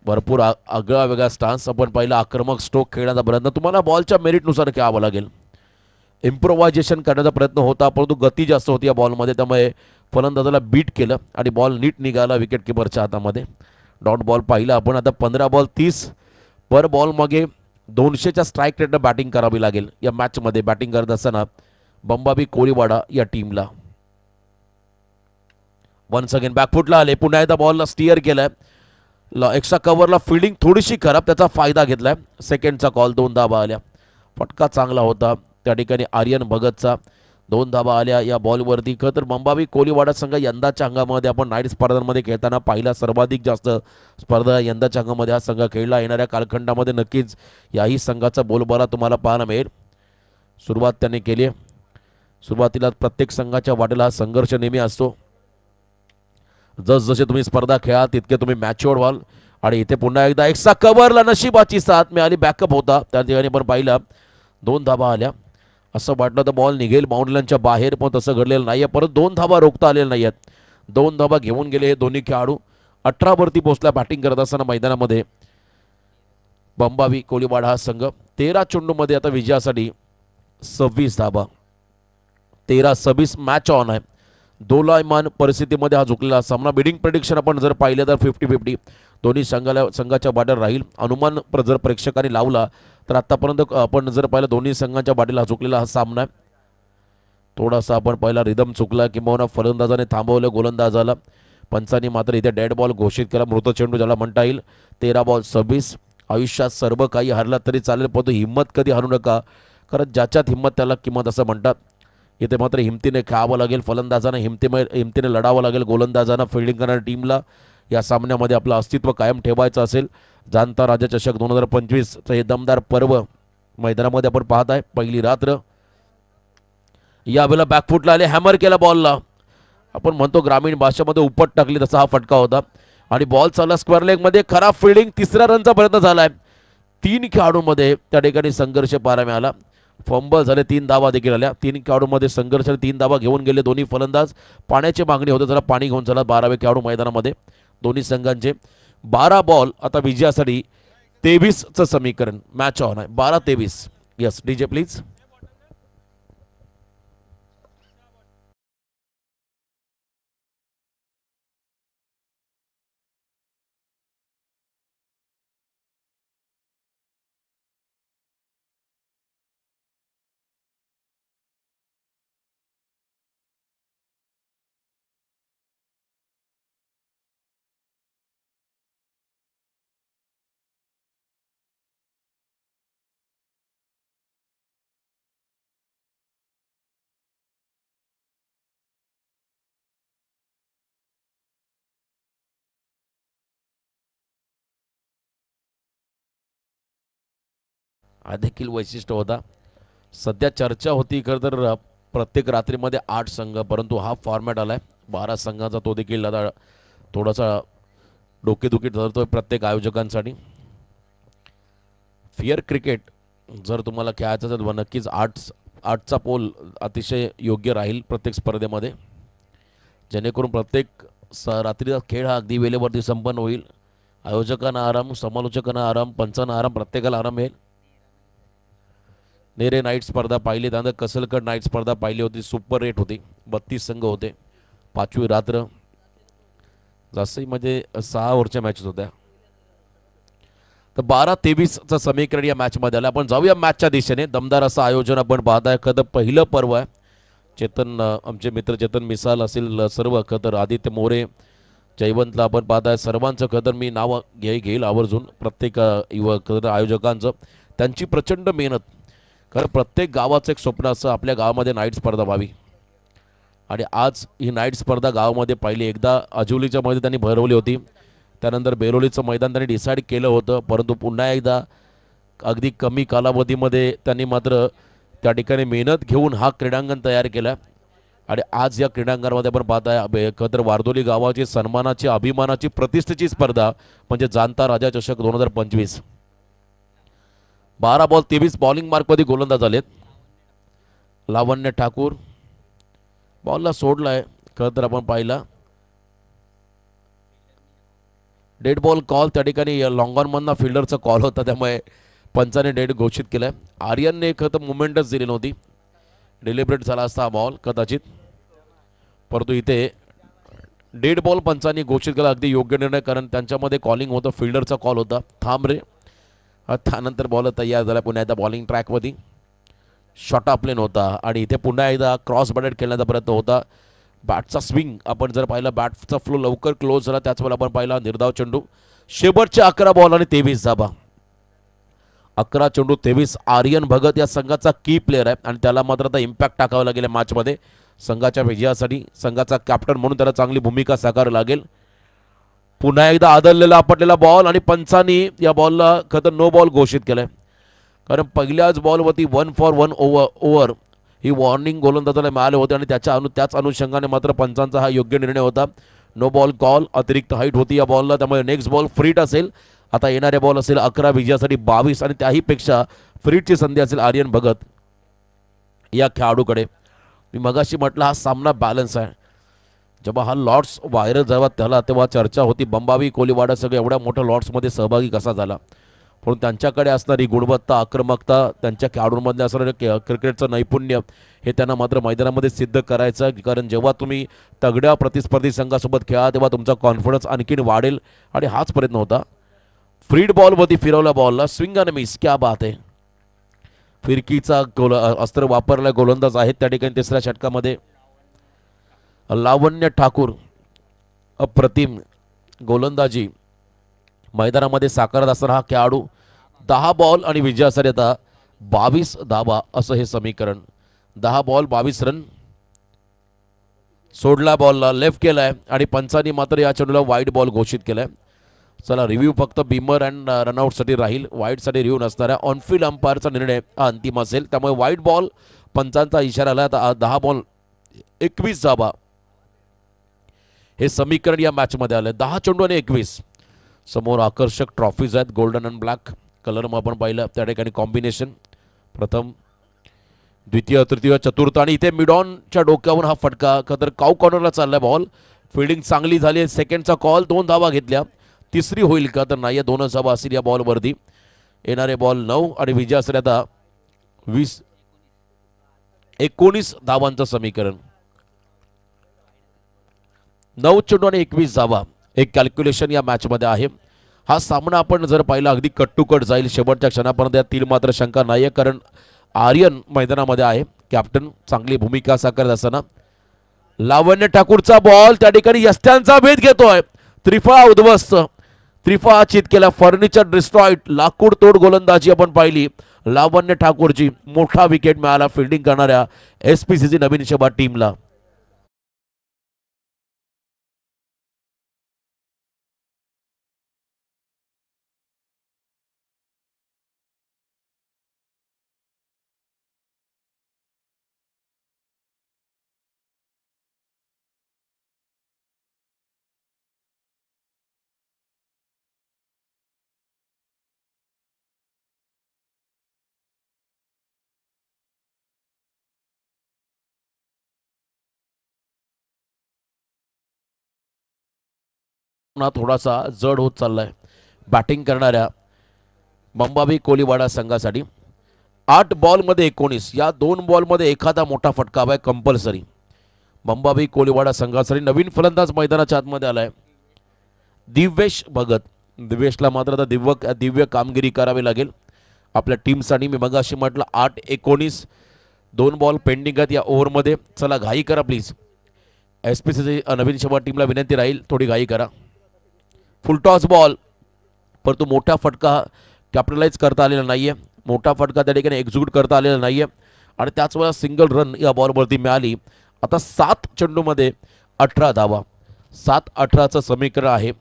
भरपूर आगळा वेगळा स्टान्स आपण पाहिला. आक्रमक स्ट्रोक खेळण्याचा प्रयत्न, तुम्हाला बॉलच्या मेरिटनुसार खेळावं लागेल. इम्प्रोव्हायझेशन करण्याचा प्रयत्न होता परंतु गती जास्त होती या बॉलमध्ये, त्यामुळे फलंदाजाला बीट केलं आणि बॉल नीट निघाला विकेट किपरच्या हातामध्ये. डॉट बॉल पाहिला आपण. आता 15 बॉल 30 पर बॉल मागे 200च्या स्ट्राईक रेटनं बॅटिंग करावी लागेल या मॅचमध्ये. बॅटिंग करत असताना बंबाबी कोळीवाडा या टीमला. वन्स अगेन बॅकफुटला आले, पुन्हा एकदा बॉलला स्टिअर केलाय. एक्स्ट्रा कव्हरला फिल्डिंग थोडीशी खराब, त्याचा फायदा घेतलाय. सेकंडचा कॉल, 2 धाबा आल्या. फटका चांगला होता त्या ठिकाणी आर्यन भगतचा. 2 धाबा आल्या या बॉलवरती. खरं तर बंबाबी कोळीवाडा संघ यंदाच्या अंगामध्ये आपण नाईट स्पर्धांमध्ये खेळताना पाहिला सर्वाधिक जास्त स्पर्धा यंदाच्या अंगामध्ये हा संघ खेळला. येणाऱ्या कालखंडामध्ये नक्कीच याही संघाचा बोलबाला तुम्हाला पाहायला मिळेल. सुरुवात त्याने केली आहे. सुरुवातीला प्रत्येक संघाच्या वाटेला हा संघर्ष नेहमी असतो. जसजसे तुम्ही स्पर्धा खेळा तितके तुम्ही मॅच्युअर्ड व्हाल. आणि इथे पुन्हा एकदा एक्स्ट्रा कव्हरला नशिबाची साथ मिळाली. बॅकअप होता त्या ठिकाणी पण पाहिला. 2 धाबा आल्या. असं वाटलं तर बॉल निघेल बाउंड्रीलाईनच्या बाहेर, पण तसं घडलेलं नाही आहे. परत 2 धाबा रोखता आलेल्या नाही आहेत. 2 धाबा घेऊन गेले हे दोन्ही खेळाडू. 18 वरती पोहोचला बॅटिंग करत असताना मैदानामध्ये बंबाबी कोळीवाडा हा संघ. 13 चेंडूमध्ये आता विजयासाठी 26 धाबा. 13-26 मॅच ऑन आहे. दोलायमान परिस्थितीमध्ये हा झुकलेला सामना. बिडिंग प्रेडिक्शन आपण जर पाहिलं तर 50-50 दोन्ही संघाच्या बाटेवर राहील. अनुमान जर प्रेक्षकांनी लावला तर आतापर्यंत आपण जर पाहिलं दोन्ही संघांच्या बाटेला झुकलेला हा सामना आहे. थोडासा आपण पहिला रिदम चुकला किंवा फलंदाजाने थांबवलं गोलंदाजाला. पंचांनी मात्र इथे डेड बॉल घोषित केला, मृत चेंडू ज्याला म्हणता येईल. 13 बॉल 26. आयुष्यात सर्व काही हरला तरी चालेल परंतु हिंमत कधी हारू नका, कारण ज्याच्यात हिंमत त्याला किंमत असं म्हणतात. इथे मात्र हिमतीने खेळावं लागेल. फलंदाजांना हिमतीने लढावं लागेल. गोलंदाजांना फिल्डिंग करणाऱ्या टीमला या सामन्यामध्ये आपलं अस्तित्व कायम ठेवायचं असेल. जाणता राजा चषक 2025चं हे दमदार पर्व मैदानामध्ये आपण पाहत आहे. पहिली रात्र. यावेळेला बॅकफुटला आले, हॅमर केला बॉलला. आपण म्हणतो ग्रामीण भाषेमध्ये उपट टाकली तसा हा फटका होता. आणि बॉल चालला स्क्वेअर लेगमध्ये. खराब फिल्डिंग. 3ऱ्या रनचा प्रयत्न झालाय. 3 खेळाडूंमध्ये त्या ठिकाणी संघर्ष पाहायला मिळाला. फंबल झाले, 3 धावा देखील आल्या. 3 खेळाडूंमध्ये संघर्ष, 3 धावा घेऊन गेले दोन्ही फलंदाज. पाण्याची मागणी होते, जरा पाणी घेऊन चला. 12वे खेळाडू मैदानामध्ये दोन्ही संघांचे. 12 बॉल आता विजयासाठी 23चं समीकरण. मॅच ऑन आहे. 12-23. Yes DJ please. हा देखील वैशिष्ट्य होता. सध्या चर्चा होती खरं तर प्रत्येक रात्रीमध्ये 8 संघ, परंतु हा फॉर्मॅट आलाय 12 संघाचा. तो देखील आता थोडासा डोकेदुखी ठरतोय प्रत्येक आयोजकांसाठी. फिअर क्रिकेट जर तुम्हाला खेळायचं असेल तर नक्कीच 8चा पोल अतिशय योग्य राहील प्रत्येक स्पर्धेमध्ये, जेणेकरून प्रत्येक रात्रीचा खेळ हा अगदी वेळेवरती संपन्न होईल. आयोजकांना आराम, समालोचकांना आराम, पंचांना आराम, प्रत्येकाला आराम मिळेल. नेरे नाईट स्पर्धा पाहिली, त्यानंतर कसलकट नाईट स्पर्धा पाहिली होती. सुपर रेट होती. 32 संघ होते. 5वी रात्र. जास्तही म्हणजे 6 ओव्हरच्या मॅचेस होत्या. तर 12-23चं समीकरण या मॅचमध्ये आलं. आपण जाऊया मॅचच्या दिशेने. दमदार असं आयोजन आपण पाहताय. खरं पहिलं पर्व आहे. चेतन, आमचे मित्र चेतन मिसाल असेल, सर्व खतर आदित्य मोरे, जयवंतला आपण पाहताय. सर्वांचं खतर मी नाव घेईल आवर्जून. प्रत्येक खतर आयोजकांचं, त्यांची प्रचंड मेहनत. कारण प्रत्येक गावाचं एक स्वप्न असं आपल्या गावामध्ये नाईट स्पर्धा व्हावी. आणि आज ही नाईट स्पर्धा गावामध्ये पाहिली. एकदा अजुलीच्या मध्ये त्यांनी भरवली होती, त्यानंतर बेरोलीचं मैदान त्यांनी डिसाईड केलं होतं, परंतु पुन्हा एकदा अगदी कमी कालावधीमध्ये त्यांनी मात्र त्या ठिकाणी मेहनत घेऊन हा क्रीडांगण तयार केला आणि आज या क्रीडांगणामध्ये आपण पाहताय एकत्र वारदोली गावाची सन्मानाची अभिमानाची प्रतिष्ठेची स्पर्धा म्हणजे जाणता राजा चषक 2025. 12 बॉल 23 बॉलिंग मार्कमध्ये गोलंदाज आलेत. लावण्य ठाकूर बॉलला सोडलाय. खरं तर आपण पाहिला डेड बॉल कॉल त्या ठिकाणी लॉंग ऑनमधनं फिल्डरचा कॉल होता, त्यामुळे पंचाने डेड घोषित केलाय. आर्यनने खरं तर मुवमेंटच दिली नव्हती. डिलिब्रेट झाला असता हा बॉल कदाचित, परंतु इथे डेड बॉल पंचांनी घोषित केला. अगदी योग्य निर्णय, कारण त्यांच्यामध्ये कॉलिंग होतं, फिल्डरचा कॉल होता थांब रे. त्यानंतर बॉल तयार झाला पुन्हा एकदा बॉलिंग ट्रॅकमध्ये. शॉर्ट प्लेन होता आणि इथे पुन्हा एकदा क्रॉस बॅटेड खेळण्याचा प्रयत्न होता. बॅटचा स्विंग आपण जर पाहिला, बॅटचा फ्लो लवकर क्लोज झाला. त्याचवेळेला आपण पाहिला निर्धाव चेंडू. शेवटचे 11 बॉल आणि 23 धाबा. 11 चेंडू 23. आर्यन भगत या संघाचा की प्लेअर आहे आणि त्याला मात्र आता इम्पॅक्ट टाकावा लागेल या मॅचमध्ये. संघाच्या विजयासाठी संघाचा कॅप्टन म्हणून त्याला चांगली भूमिका साकारावी लागेल. पुन्हा एकदा आदळलेला आपटलेला बॉल आणि पंचांनी या बॉलला खतर नो बॉल घोषित केलाय, कारण पहिल्याच बॉलवरती 1 for 1 ओव्हर ही वॉर्निंग गोलंदाजाला मिळाले होते आणि त्याच अनुषंगाने मात्र पंचांचा हा योग्य निर्णय होता. No ball call. अतिरिक्त हाईट होती या बॉलला, त्यामुळे नेक्स्ट बॉल फ्रीट असेल. आता येणारे बॉल असेल 11 विजयासाठी 22 आणि त्याही पेक्षा फ्रीटची संधी असेल आर्यन भगत या खेळाडूकडे. मी मगाशी म्हटलं हा सामना बॅलन्स आहे. जेव्हा हा लॉर्ड्स व्हायरल झाला त्याला तेव्हा चर्चा होती बंबावी कोलीवाडा सगळं एवढ्या मोठ्या लॉर्ड्समध्ये सहभागी कसा झाला, म्हणून त्यांच्याकडे असणारी गुणवत्ता आक्रमकता त्यांच्या खेळाडूंमध्ये असणारे क्रिकेटचं नैपुण्य हे त्यांना मात्र मैदानामध्ये सिद्ध करायचं. कारण जेव्हा तुम्ही तगड्या प्रतिस्पर्धी संघासोबत खेळा तेव्हा तुमचा कॉन्फिडन्स आणखीन वाढेल आणि हाच प्रयत्न होता. फ्रीड बॉलवरती फिरवला बॉलला स्विंग आणि मिस. क्या बात आहे. फिरकीचा अस्त्र वापरला गोलंदाज आहेत त्या ठिकाणी तिसऱ्या षटकामध्ये. लावण्य ठाकूर अप्रतिम गोलंदाजी मैदानामध्ये साकारत असताना हा खेळाडू. 10 बॉल आणि विजयासाठी आता 22 धावा असं हे समीकरण. 10 बॉल 22 रन. सोडला बॉलला लेफ्ट केलाय आणि पंचांनी मात्र या चेंडूला वाईड बॉल घोषित केलाय. चला रिव्ह्यू फक्त बीमर अँड रनआउटसाठी राहील, वाईडसाठी रिव्ह्यू नसणाऱ्या. ऑनफिल्ड अंपायरचा निर्णय हा अंतिम असेल, त्यामुळे वाईड बॉल पंचांचा इशारा आला. आता 10 बॉल 21 धावा हे समीकरण या मॅचमध्ये आलं. 10 चेंडू आणि 21. समोर आकर्षक ट्रॉफीज आहेत गोल्डन अँड ब्लॅक कलर आपण पाहिलं त्या ठिकाणी कॉम्बिनेशन. प्रथम द्वितीय तृतीय चतुर्थ आणि इथे मिडॉनच्या डोक्यावरून हा फटका खतर काऊ कॉर्नरला चाललाय बॉल. फिल्डिंग चांगली झाली. सेकंडचा कॉल 2 धावा घेतल्या. तिसरी होईल का तर नाही, 2च धावा असतील या बॉलवरती. येणारे बॉल 9 आणि विजयासाठी आता 19 धावांचं समीकरण. 9 चेंडू आणि 21 धावा एक कॅल्क्युलेशन या मॅचमध्ये आहे. हा सामना आपण जर पाहिला अगदी कट टू कट जाईल शेवटच्या क्षणापर्यंत, यातील मात्र शंका नाही आहे, कारण आर्यन मैदानामध्ये आहे कॅप्टन चांगली भूमिका साकारत असताना. लावण्य ठाकूरचा बॉल त्या ठिकाणी यष्ट्यांचा भेद घेतोय. त्रिफळा उद्ध्वस्त, त्रिफळा चित केला. फर्निचर डिस्ट्रॉइड, लाकूड तोड गोलंदाजी आपण पाहिली लावण्य ठाकूरची. मोठा विकेट मिळाला फिल्डिंग करणाऱ्या SPCC नवीन शहबाद टीमला. थोडासा जड होत चाललाय बॅटिंग करणाऱ्या बंबावी कोलीवाडा संघासाठी. 8 बॉलमध्ये 19. या 2 बॉलमध्ये एखादा मोठा फटका हवाय कंपल्सरी. बंबावी कोलीवाडा संघासाठी नवीन फलंदाज मैदानाच्या आतमध्ये आलाय दिव्येश भगत. दिव्येशला मात्र आता दिव्य कामगिरी करावी लागेल आपल्या टीमसाठी. मी मगाशी म्हटलं 8-19. 2 बॉल पेंडिंग आहेत या ओव्हरमध्ये. चला घाई करा प्लीज. SPCC नवीन शहबाद टीमला विनंती राहील थोडी घाई करा. फुलटॉस बॉल, परंतु मोठा फटका कॅपिटलाइज करता आलेला नाहीये. मोठा फटका त्या ठिकाणी एक्झिक्यूट करता आलेला नाहीये आणि त्याच वेळेला सिंगल रन या बॉलवरती मिळाली. आता 7 चेंडूमध्ये 18 धावा. 7-18चं समीकरण आहे.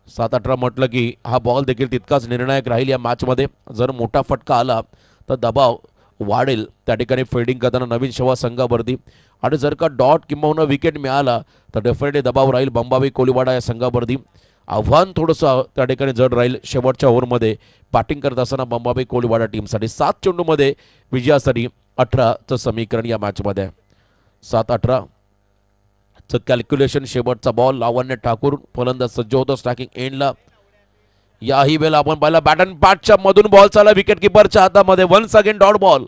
7-18 म्हटलं की हा बॉल देखील तितकाच निर्णायक राहील या मॅचमध्ये. जर मोठा फटका आला तर दबाव वाढेल त्या ठिकाणी फिल्डिंग करताना नवीन शेवा संघावरती. आणि जर का डॉट किंबहुना विकेट मिळाला तर डेफिनेटली दबाव राहील बंबावी कोलीवाडा या संघावरती. आव्हान थोडंसं त्या ठिकाणी जड राहील शेवटच्या ओव्हरमध्ये बॅटिंग करत असताना बंबावी कोलीवाडा टीमसाठी. 7 चेंडूमध्ये विजयासाठी 18चं समीकरण या मॅचमध्ये आहे. 7-18चं कॅल्क्युलेशन. शेवटचा बॉल लावण्य ठाकूर फलंदाज सज्ज होतो स्ट्रायकिंग एंडला. याही वेळेला आपण पाहिला बॅट अँड बॅटच्या मधून बॉल चालला विकेट किपरच्या हातामध्ये. Once again dot ball.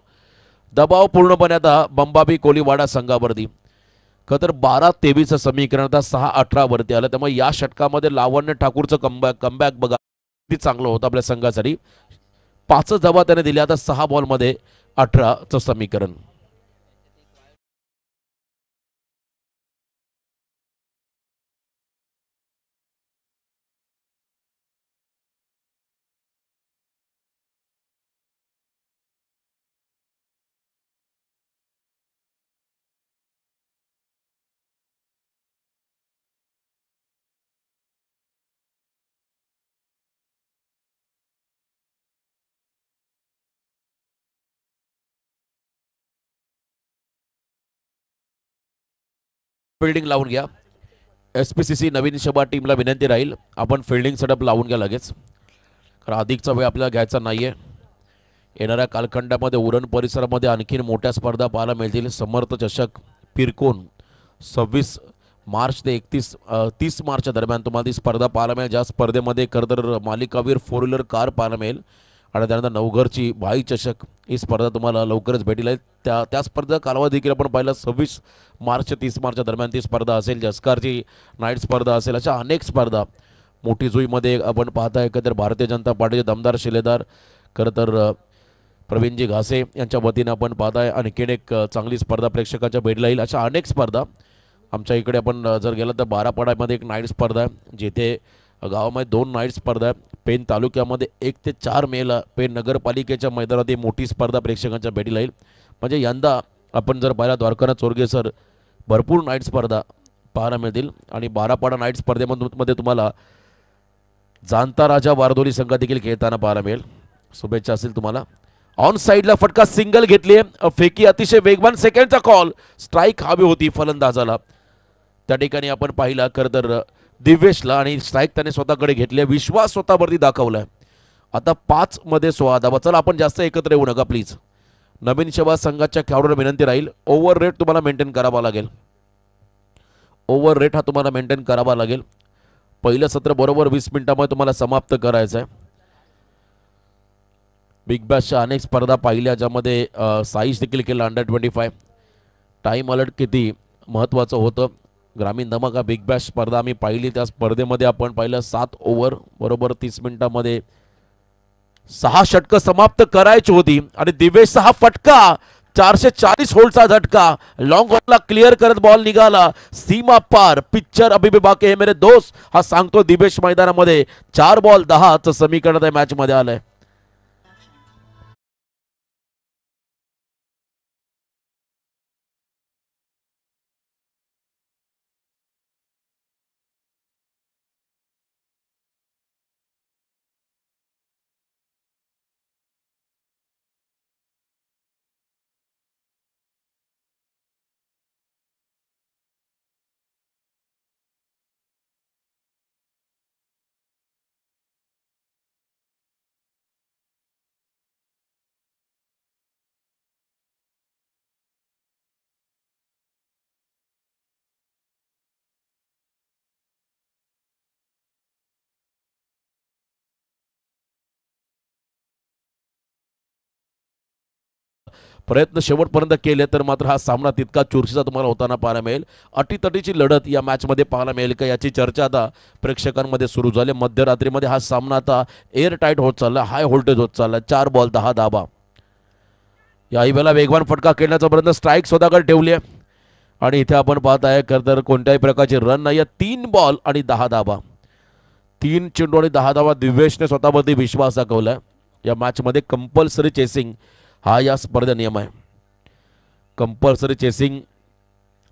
दबाव पूर्णपणे आता बंबावी कोलीवाडा संघावरती. तर 12-23चं समीकरण आता 6-18 वरती आलं. त्यामुळे या षटकामध्ये लावण्य ठाकूरचं कमबॅक बघा किती चांगलं होतं आपल्या संघासाठी. 5 धावा त्याने दिल्या. आता 6 बॉलमध्ये 18चं समीकरण. फिल्डिंग लावून घ्या. SPCC नवीन शेबा टीमला विनंती राहील आपण फिल्डिंग सेटअप लावून घ्या लगेच, कारण अधिकचा वेळ आपल्याला घ्यायचा नाही आहे. येणाऱ्या कालखंडामध्ये उरण परिसरामध्ये आणखीन मोठ्या स्पर्धा पाहायला मिळतील. समर्थ चषक पिरकोन 26 मार्च ते 30 मार्चच्या दरम्यान तुम्हाला ती स्पर्धा पाहायला मिळेल. ज्या स्पर्धेमध्ये खरंतर मालिकावीर 4 व्हीलर कार पाहायला मिळेल. आणि त्यानंतर नवघरची भाई चषक ही स्पर्धा तुम्हाला लवकरच भेटेल. त्या स्पर्धा कालावधी देखील आपण पाहिलं 26 मार्च ते 30 मार्चच्या दरम्यान ती स्पर्धा असेल. जस्कारची नाईट स्पर्धा असेल. अशा अनेक स्पर्धा मोठी जुईमध्ये आपण पाहताय. एकतर भारतीय जनता पार्टीचे दमदार शिलेदार खरंतर प्रवीणजी घासे यांच्या वतीने आपण पाहताय आणखीन एक चांगली स्पर्धा प्रेक्षकाच्या भेटला येईल. अशा अनेक स्पर्धा आमच्या इकडे आपण जर गेलं तर बारापाड्यामध्ये एक नाईट स्पर्धा आहे, जिथे गावामध्ये 2 नाईट स्पर्धा आहे. पेन तालुक्यामध्ये 1 ते 4 मेला पेन नगरपालिकेच्या मैदानात ही मोठी स्पर्धा प्रेक्षकांच्या भेटीला येईल. म्हणजे यंदा आपण जर पाहिला द्वारकानाथ चोरगे सर भरपूर नाईट स्पर्धा पाहायला मिळतील. आणि बारापाडा नाईट स्पर्धेमध्ये तुम्हाला जाणता राजा वारदोली संघ देखील खेळताना पाहायला मिळेल. शुभेच्छा असेल तुम्हाला. ऑन साईडला फटका सिंगल घेतली. फेकी अतिशय वेगवान. सेकंडचा कॉल. स्ट्राईक हवी होती फलंदाजाला. त्या ठिकाणी आपण पाहिला खरं तर दिव्येशला आणि स्ट्राईक त्याने स्वतःकडे घेतले. विश्वास स्वतःवरती दाखवलाय. आता 5 मध्ये 16 धावा. चला आपण जास्त एकत्र येऊ नका प्लीज. नवीन शेवा संघाच्या खेळाडूंना विनंती राहील ओव्हर रेट तुम्हाला मेंटेन करावा लागेल. ओव्हर रेट हा तुम्हाला मेंटेन करावा लागेल. पहिलं सत्र बरोबर 20 मिनिटांमध्ये तुम्हाला समाप्त करायचं आहे. बिग बॅशच्या अनेक स्पर्धा पाहिल्या ज्यामध्ये साईज देखील केला अंडर-25. टाईम अलर्ट किती महत्त्वाचं होतं. ग्रामीण धमाका बिग बॅश स्पर्धा आम्ही पाहिली. त्या स्पर्धेमध्ये आपण पाहिलं 7 ओव्हर बरोबर 30 मिनिटांमध्ये 6 षटकं समाप्त करायची होती. आणि दिवेशचा हा फटका 440 होल्डचा झटका लॉंग ऑनला क्लिअर करत बॉल निघाला सीमा पार. पिक्चर अभी भी बाकी है मेरे दोस्त हा सांगतो दिवेश मैदानामध्ये. 4 बॉल 10चं समीकरण त्या मॅचमध्ये आलंय. प्रयत्न शेवटपर्यंत केले तर मात्र हा सामना तितका चुरशीचा तुम्हाला होताना पाहायला मिळेल. अटीतटीची लढत या मॅचमध्ये पाहायला मिळेल का याची चर्चा आता प्रेक्षकांमध्ये सुरू झाली. मध्यरात्रीमध्ये हा सामना आता एअर टाईट होत चालला. हाय व्होल्टेज होत चालला. 4 बॉल 10 धावा. याही वेळेला वेगवान फटका खेळण्याचा प्रयत्न. स्ट्राईक स्वतःकडे ठेवली आहे. आणि इथे आपण पाहत आहे खरं तर कोणत्याही प्रकारची रन नाही आहे. 3 बॉल आणि 10 धावा. 3 चेंडू आणि 10 धावा. दिव्येशने स्वतःवरती विश्वास दाखवला. या मॅचमध्ये कंपल्सरी चेसिंग हा या स्पर्धे नियम आहे. कंपल्सरी चेसिंग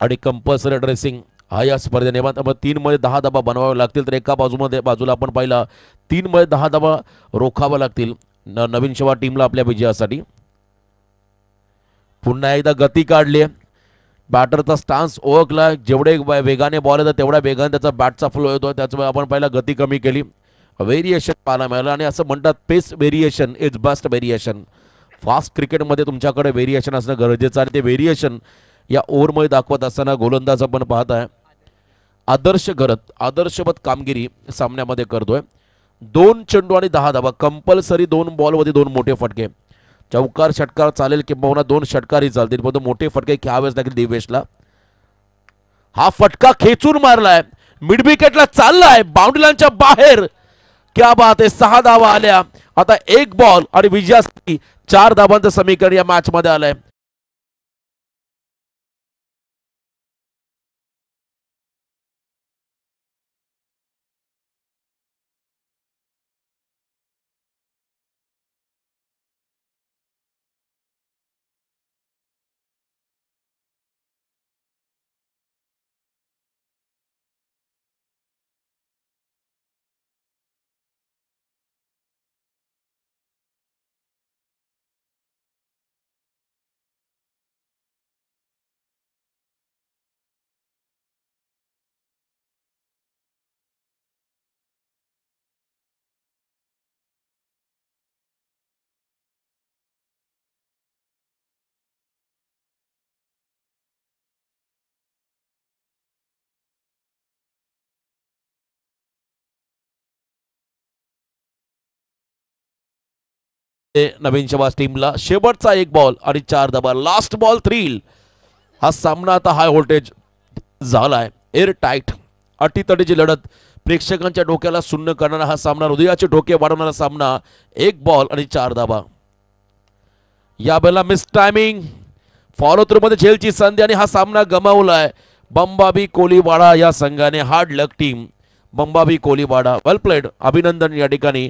आणि कंपल्सरी ड्रेसिंग हा या स्पर्धे नियमात. मग 3 मध्ये 10 धावा बनवावे लागतील. तर एका बाजूला आपण पाहिला 3 मध्ये 10 धावा रोखाव्या लागतील नवीन शेवा टीमला आपल्या विजयासाठी. पुन्हा एकदा गती काढली, बॅटरचा स्टान्स ओळखला, जेवढे वेगाने बॉल येतात तेवढ्या वेगाने त्याचा बॅटचा फ्लो येतो, त्याच्यामुळे आपण पहिला गती कमी केली, व्हेरिएशन पाहायला मिळालं. आणि असं म्हणतात pace variation is best variation. Fast क्रिकेटमध्ये तुमच्याकडे व्हेरिएशन असणं गरजेचं आहे. ते व्हेरिएशन या ओव्हरमध्ये दाखवत असताना गोलंदाज आपण पाहत आहे आदर्शवत कामगिरी सामन्यामध्ये करतोय. 2 चेंडू आणि 10 धावा, कंपल्सरी 2 बॉलमध्ये 2 मोठे फटके. चौकार षटकार चालेल किंवा 2 षटकारही चालतील, परंतु मोठे फटके खेळावेच लागेल दिवेशला. हा फटका खेचून मारलाय, मिड विकेटला चाललाय, बाउंड्री लाईनच्या बाहेर. क्या बात आहे, 6 धावा आल्या. आता 1 बॉल आणि विजयासाठी 4 धावांचं समीकरण या मॅच मध्ये आलंय. नवीन शबाज टीमला शेवटचा 1 बॉल आणि 4 धावा. Last ball thrill. हा सामना आता हाय व्होल्टेज झालाय, एअर टाईट, अटीतटीची लढत, प्रेक्षकांच्या डोक्याला सुन्न करणारा हा सामना, हृदयाचे डोके वाढवणारा सामना. 1 बॉल आणि 4 धावा. या बेला मिस टायमिंग, फॉलो थ्रू मध्ये झेलची संधी आणि हा सामना गमावलाय बंबाबी कोलीवाडा या संघाने. हार्ड लक टीम बंबाबी कोलीवाडा, वेल प्लेड, अभिनंदन या ठिकाणी